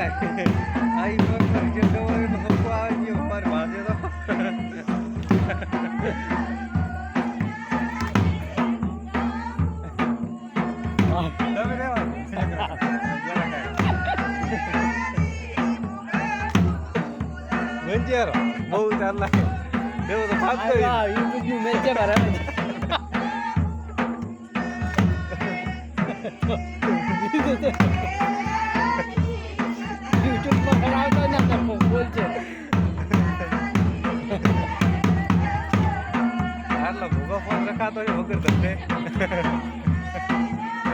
આઈ પર જે દવાઈ નો હકો આવે છે ઉપર વાજે તો તમે રેવા મંજેરો બહુ ચાલે દેવો તો ભાગતો યુટ્યુબ નું મેચ બરાબર યુટ્યુબ પર ખરાબ ના તકો બોલ છે આટલો ભૂગો ફોન રખાતો હોય વગર ધંધે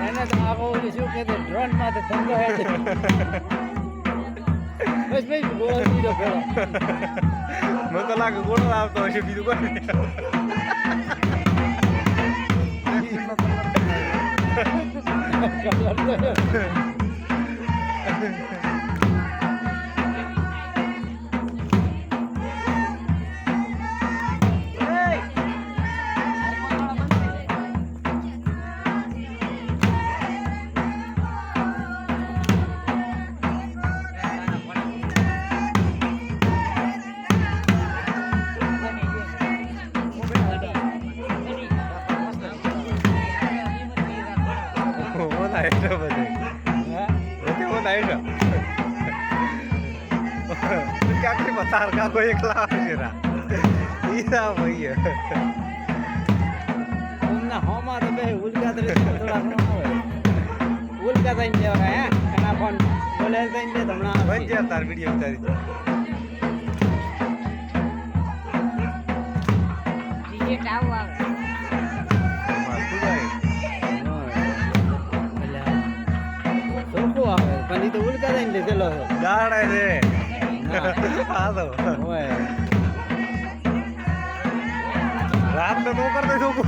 એને તો આવો શું કે ડ્રોન માં તો ધંધો હે છે બસ ભાઈ ગોળો દીધો પેલો મને તો લાગે ગોળો આવતો હશે બીજું કોઈ એટલે બધે બધે ક્યાંથી બતાર કાકો એકલા આવશે રા ઈરા ભાઈ ના હોમાં તો બે ઉલકા તો થોડા ઘણા ઉલકા થઈને દેવાના હે એના ફોન બોલે થઈને દે હમણાં બંધ યાર તાર વિડિયો ઉતારી ટિકિટ આવ આવે પણ ઈ તો ઉલકા થઈને લીધેલો ગાડે રે આ તો ઓય રાત તો નો કરતો છોકરો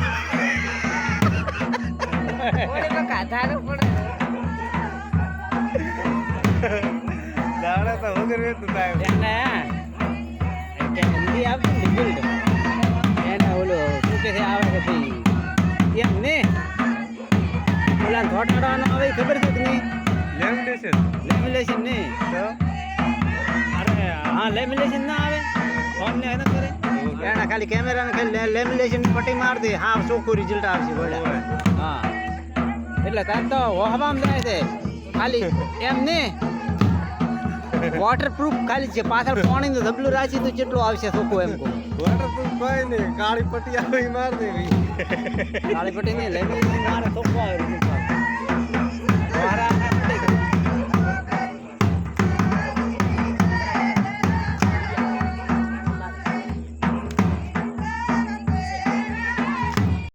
ઓલે તો કાધારો પડે ગાડે તો વગર વેતું થાય એને કે હિન્દી આવતી ને ગિલ્ડ એને ઓલો શું કે છે આવે કે ભાઈ એમ ને ઓલા ઘોટાડવાનો આવે ખબર છે કે નહીં લેમિનેશન નહીં તો અરે હા લેમિનેશન ના આવે ફોન ને એને કરે એના ખાલી કેમેરા ને ખાલી લેમિનેશન પટ્ટી માર દે હા ચોખ્ખું રિઝલ્ટ આવશે બોલા હા એટલે તાર તો હવામાં જાય છે ખાલી એમ ને વોટરપ્રૂફ ખાલી છે પાછળ પાણીનું ધબલું રાખી તો કેટલું આવશે ચોખ્ખું એમ કહું વોટરપ્રૂફ કોઈ નહીં કાળી પટ્ટી આવી માર દેવી કાળી પટ્ટી નહીં લેમિનેશન મારે